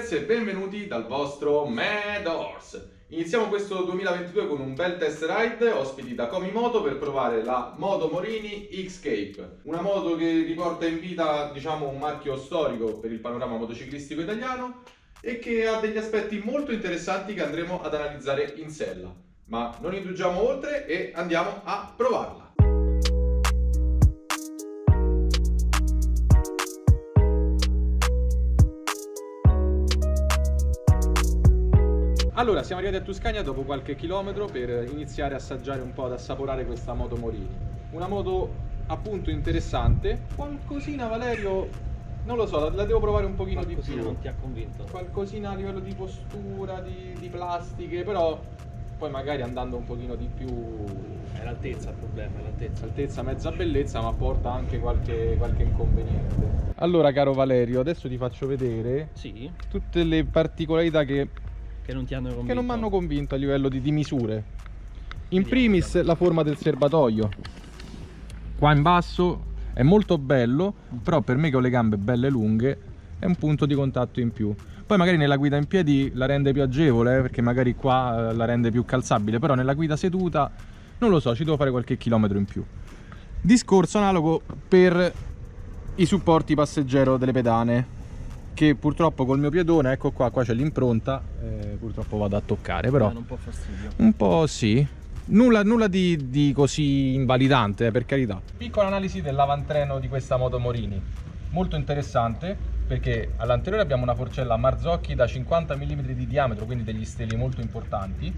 ragazzi e benvenuti dal vostro Mad Horse. Iniziamo questo 2022 con un bel test ride, ospiti da Comimoto per provare la Moto Morini X-Cape. Una moto che riporta in vita, diciamo, un marchio storico per il panorama motociclistico italiano e che ha degli aspetti molto interessanti che andremo ad analizzare in sella. Ma non indugiamo oltre e andiamo a provarla. Allora, siamo arrivati a Tuscania dopo qualche chilometro per iniziare a assaggiare un po', ad assaporare questa Moto Morini. Una moto appunto interessante, qualcosina Valerio, non lo so, la devo provare un pochino di più. Non ti ha convinto? Qualcosina a livello di postura, di plastiche, però poi magari andando un pochino di più... È l'altezza il problema, è l'altezza. Altezza, mezza bellezza, ma porta anche qualche inconveniente. Allora, caro Valerio, adesso ti faccio vedere tutte le particolarità che non ti hanno convinto. Che non mi hanno convinto a livello di misure. In primis la forma del serbatoio. Qua in basso è molto bello, però per me che ho le gambe belle lunghe è un punto di contatto in più. Poi magari nella guida in piedi la rende più agevole, perché magari qua la rende più calzabile, però nella guida seduta non lo so, ci devo fare qualche chilometro in più. Discorso analogo per i supporti passeggero delle pedane, che purtroppo col mio piedone, ecco qua c'è l'impronta, purtroppo vado a toccare, però un po' fastidio. Un po' sì, nulla di così invalidante, per carità. Piccola analisi dell'avantreno di questa Moto Morini, molto interessante perché all'anteriore abbiamo una forcella Marzocchi da 50 mm di diametro, quindi degli steli molto importanti,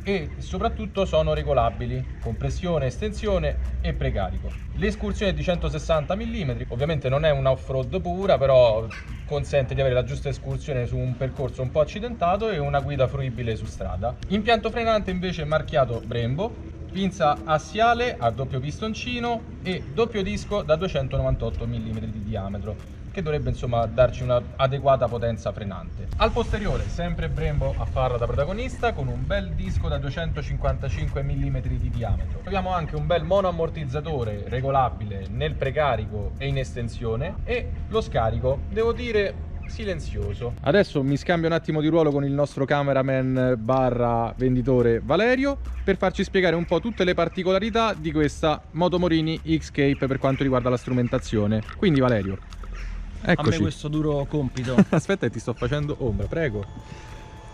e soprattutto sono regolabili, compressione, estensione e precarico. L'escursione è di 160 mm, ovviamente non è una off-road pura, però consente di avere la giusta escursione su un percorso un po' accidentato e una guida fruibile su strada. Impianto frenante invece è marchiato Brembo, pinza assiale a doppio pistoncino e doppio disco da 298 mm di diametro, che dovrebbe insomma darci un'adeguata potenza frenante. Al posteriore sempre Brembo a farla da protagonista con un bel disco da 255 mm di diametro. Abbiamo anche un bel monoammortizzatore regolabile nel precarico e in estensione e lo scarico, devo dire, silenzioso. Adesso mi scambio un attimo di ruolo con il nostro cameraman barra venditore Valerio per farci spiegare un po' tutte le particolarità di questa Moto Morini X-Cape per quanto riguarda la strumentazione. Quindi Valerio, eccoci. A me questo duro compito. Aspetta che ti sto facendo ombra, prego.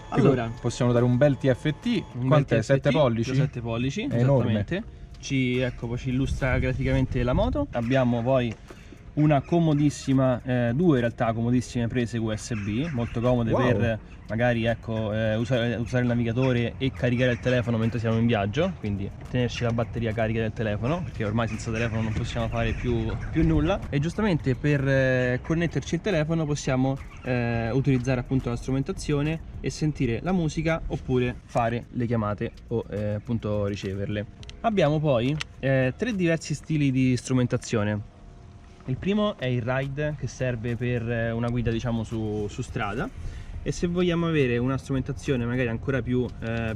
Allora, possiamo dare un bel TFT. Quant'è? 7 pollici? 7 pollici, è esattamente. Enorme. Poi ci illustra graficamente la moto. Abbiamo poi una comodissima, due in realtà comodissime prese USB, molto comode per magari usare il navigatore e caricare il telefono mentre siamo in viaggio, quindi tenerci la batteria carica del telefono, perché ormai senza telefono non possiamo fare più nulla. E giustamente per connetterci il telefono possiamo utilizzare appunto la strumentazione e sentire la musica oppure fare le chiamate o appunto riceverle. Abbiamo poi 3 diversi stili di strumentazione. Il primo è il ride, che serve per una guida diciamo su strada, e se vogliamo avere una strumentazione magari ancora più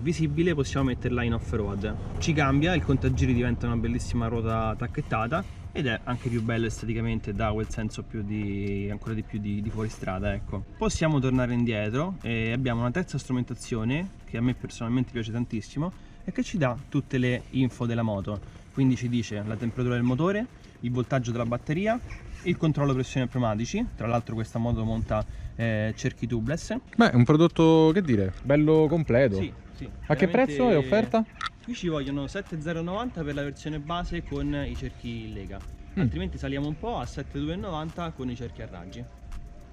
visibile possiamo metterla in off-road. Ci cambia, il contagiri diventa una bellissima ruota tacchettata ed è anche più bello esteticamente, dà quel senso ancora di più di fuoristrada, ecco. Possiamo tornare indietro e abbiamo una terza strumentazione che a me personalmente piace tantissimo e che ci dà tutte le info della moto, quindi ci dice la temperatura del motore, il voltaggio della batteria, il controllo pressione pneumatici. Tra l'altro questa moto monta cerchi tubeless. Beh, è un prodotto, che dire, bello completo. Sì. A che prezzo è offerta? Qui ci vogliono 7,090 per la versione base con i cerchi in lega, altrimenti saliamo un po' a 7,290 con i cerchi a raggi.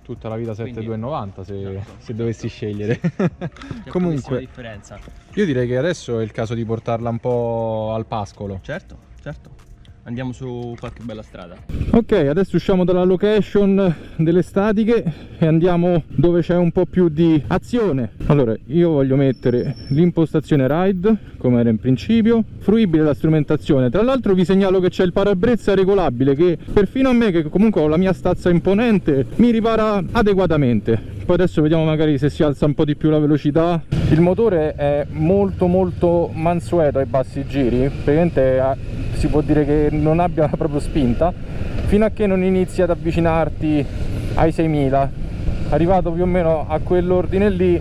Tutta la vita 7,290 se dovessi esatto, scegliere. Sì. Comunque differenza. Io direi che adesso è il caso di portarla un po' al pascolo. Certo. Andiamo su qualche bella strada. Ok, adesso usciamo dalla location delle statiche e andiamo dove c'è un po' più di azione. Allora, io voglio mettere l'impostazione ride come era in principio, fruibile la strumentazione. Tra l'altro vi segnalo che c'è il parabrezza regolabile che perfino a me, che comunque ho la mia stazza imponente, mi ripara adeguatamente. Poi adesso vediamo magari se si alza un po' di più la velocità. Il motore è molto mansueto ai bassi giri, praticamente si può dire che non abbia proprio spinta fino a che non inizi ad avvicinarti ai 6000. arrivato più o meno a quell'ordine lì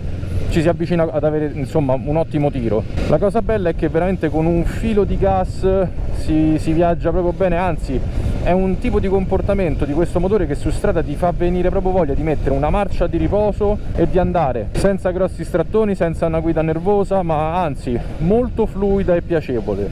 ci si avvicina ad avere insomma un ottimo tiro. La cosa bella è che veramente con un filo di gas si viaggia proprio bene, anzi è un tipo di comportamento di questo motore che su strada ti fa venire proprio voglia di mettere una marcia di riposo e di andare senza grossi strattoni, senza una guida nervosa, ma anzi molto fluida e piacevole.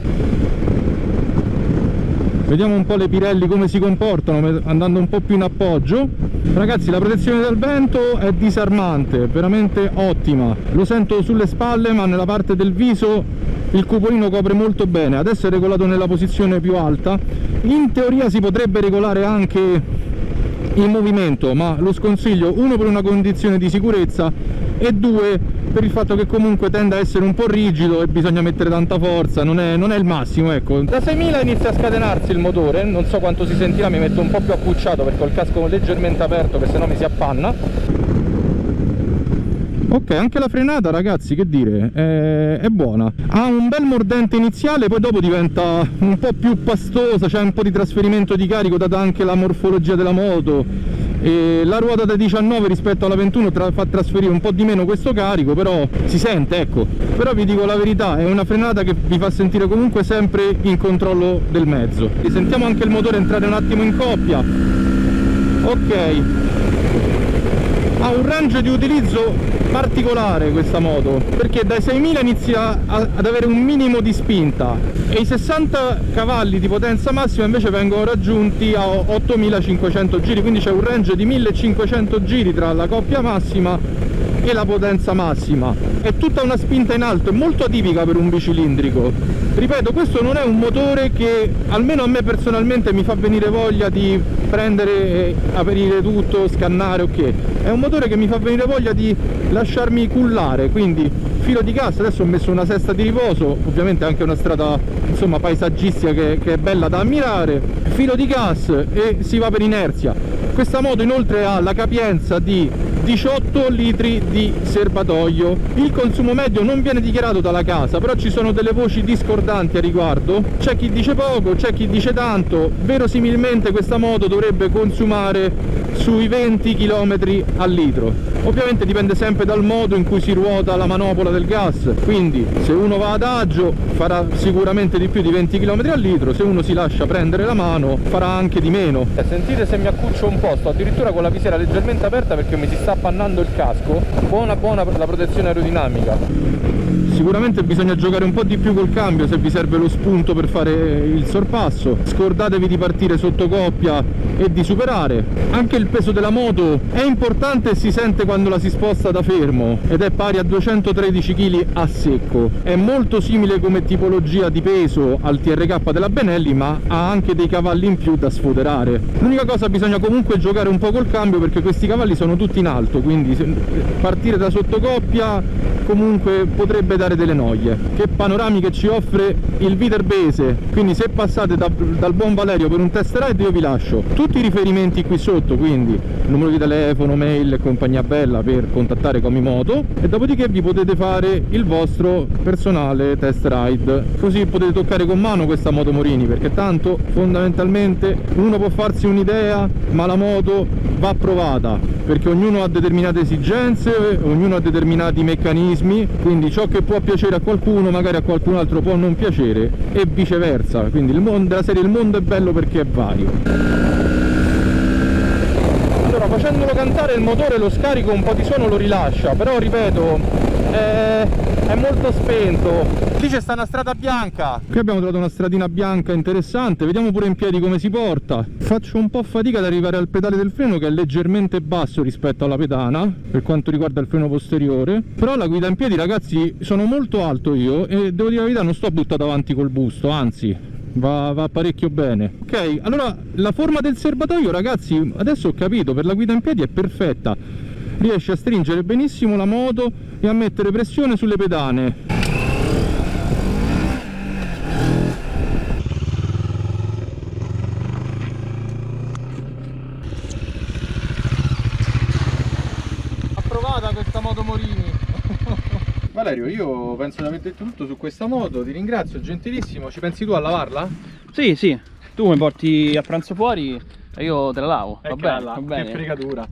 Vediamo un po' le Pirelli come si comportano andando un po' più in appoggio. Ragazzi, la protezione dal vento è disarmante, veramente ottima. Lo sento sulle spalle, ma nella parte del viso il cupolino copre molto bene. Adesso è regolato nella posizione più alta. In teoria si potrebbe regolare anche il movimento, ma lo sconsiglio, uno, per una condizione di sicurezza, e due, per il fatto che comunque tende a essere un po' rigido e bisogna mettere tanta forza, non è il massimo, ecco. Da 6000 inizia a scatenarsi il motore, non so quanto si sentirà, mi metto un po' più accucciato perché ho il casco leggermente aperto, che sennò mi si appanna. Ok, anche la frenata, ragazzi, che dire, è buona. Ha un bel mordente iniziale, poi dopo diventa un po' più pastosa, c'è un po' di trasferimento di carico data anche la morfologia della moto. E la ruota da 19 rispetto alla 21 fa trasferire un po' di meno questo carico, però si sente, ecco. Però vi dico la verità, è una frenata che vi fa sentire comunque sempre in controllo del mezzo. E sentiamo anche il motore entrare un attimo in coppia. Ok, ha un range di utilizzo particolare questa moto, perché dai 6000 inizia ad avere un minimo di spinta e i 60 cavalli di potenza massima invece vengono raggiunti a 8500 giri, quindi c'è un range di 1500 giri tra la coppia massima e la potenza massima. È tutta una spinta in alto, è molto atipica per un bicilindrico. Ripeto, questo non è un motore che almeno a me personalmente mi fa venire voglia di prendere, aprire tutto, scannare, ok. È un motore che mi fa venire voglia di lasciarmi cullare, quindi filo di gas. Adesso ho messo una sesta di riposo, ovviamente anche una strada insomma paesaggistica che è bella da ammirare, filo di gas e si va per inerzia. Questa moto inoltre ha la capienza di 18 litri di serbatoio. Il consumo medio non viene dichiarato dalla casa, però ci sono delle voci discordanti a riguardo. C'è chi dice poco, c'è chi dice tanto. Verosimilmente questa moto dovrebbe consumare sui 20 km al litro. Ovviamente dipende sempre dal modo in cui si ruota la manopola del gas, quindi se uno va ad agio farà sicuramente di più di 20 km al litro, se uno si lascia prendere la mano farà anche di meno. Sentite se mi accuccio un po', sto addirittura con la visiera leggermente aperta perché mi si sta appannando il casco. Buona la protezione aerodinamica. Sicuramente bisogna giocare un po' di più col cambio se vi serve lo spunto per fare il sorpasso. Scordatevi di partire sotto coppia e di superare. Anche il peso della moto è importante e si sente quando la si sposta da fermo, ed è pari a 213 kg a secco. È molto simile come tipologia di peso al TRK della Benelli, ma ha anche dei cavalli in più da sfoderare. L'unica cosa, bisogna comunque giocare un po' col cambio perché questi cavalli sono tutti in alto, quindi partire da sottocoppia comunque potrebbe dare delle noie. Che panoramiche ci offre il Viterbese, quindi se passate dal buon Valerio per un test ride io vi lascio tutti i riferimenti qui sotto, quindi numero di telefono, mail e compagnia bella per contattare Comimoto, e dopodiché vi potete fare il vostro personale test ride, così potete toccare con mano questa moto Morini, perché tanto fondamentalmente uno può farsi un'idea ma la moto va provata, perché ognuno ha determinate esigenze, ognuno ha determinati meccanismi, quindi ciò che può piacere a qualcuno magari a qualcun altro può non piacere e viceversa, quindi il mondo della serie il mondo è bello perché è vario. Allora, facendolo cantare il motore, lo scarico un po' di suono lo rilascia, però ripeto è molto spento. Lì c'è sta una strada bianca, qui abbiamo trovato una stradina bianca interessante, vediamo pure in piedi come si porta. Faccio un po' fatica ad arrivare al pedale del freno, che è leggermente basso rispetto alla pedana per quanto riguarda il freno posteriore, però la guida in piedi, ragazzi, sono molto alto io e devo dire la verità, non sto buttato avanti col busto, anzi va parecchio bene. Ok, allora la forma del serbatoio, ragazzi, adesso ho capito, per la guida in piedi è perfetta, riesce a stringere benissimo la moto e a mettere pressione sulle pedane. Approvata questa moto Morini. Valerio, io penso di aver detto tutto su questa moto, ti ringrazio, gentilissimo. Ci pensi tu a lavarla? Sì, sì, tu mi porti a pranzo fuori e io te la lavo, va bene, va bene. Che fregatura.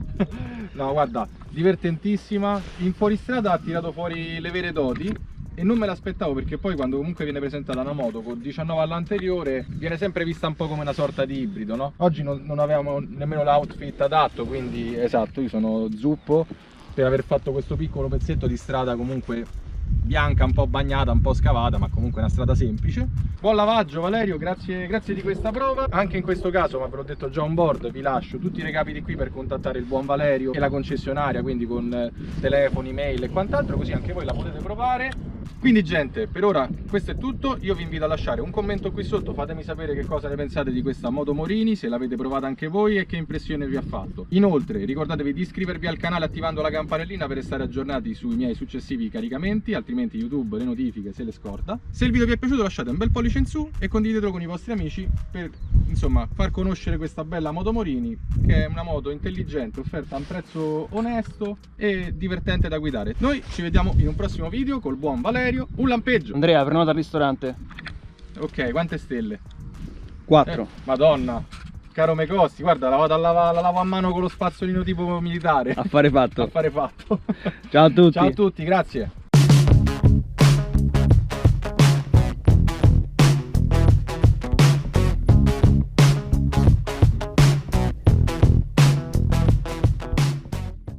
No, guarda, divertentissima. In fuoristrada ha tirato fuori le vere doti e non me l'aspettavo, perché poi quando comunque viene presentata una moto con 19 all'anteriore viene sempre vista un po' come una sorta di ibrido, no? Oggi non avevamo nemmeno l'outfit adatto, quindi esatto, io sono zuppo per aver fatto questo piccolo pezzetto di strada comunque bianca, un po' bagnata, un po' scavata, ma comunque una strada semplice. Buon lavaggio Valerio, grazie di questa prova. Anche in questo caso, ma ve l'ho detto già on board, vi lascio tutti i recapiti qui per contattare il buon Valerio e la concessionaria, quindi con telefoni, mail e quant'altro, così anche voi la potete provare. Quindi gente, per ora questo è tutto. Io vi invito a lasciare un commento qui sotto, fatemi sapere che cosa ne pensate di questa moto Morini, se l'avete provata anche voi e che impressione vi ha fatto. Inoltre ricordatevi di iscrivervi al canale attivando la campanellina per restare aggiornati sui miei successivi caricamenti, altrimenti YouTube le notifiche se le scorda. Se il video vi è piaciuto lasciate un bel pollice in su e condividetelo con i vostri amici per insomma far conoscere questa bella moto Morini, che è una moto intelligente, offerta a un prezzo onesto e divertente da guidare. Noi ci vediamo in un prossimo video col buon Valerio. Un lampeggio. Andrea, prenota al ristorante. Ok, quante stelle? 4. Madonna, caro Mecosti, guarda, la lavo a mano con lo spazzolino tipo militare. Affare fatto. Affare fatto. Ciao a tutti. Ciao a tutti, grazie.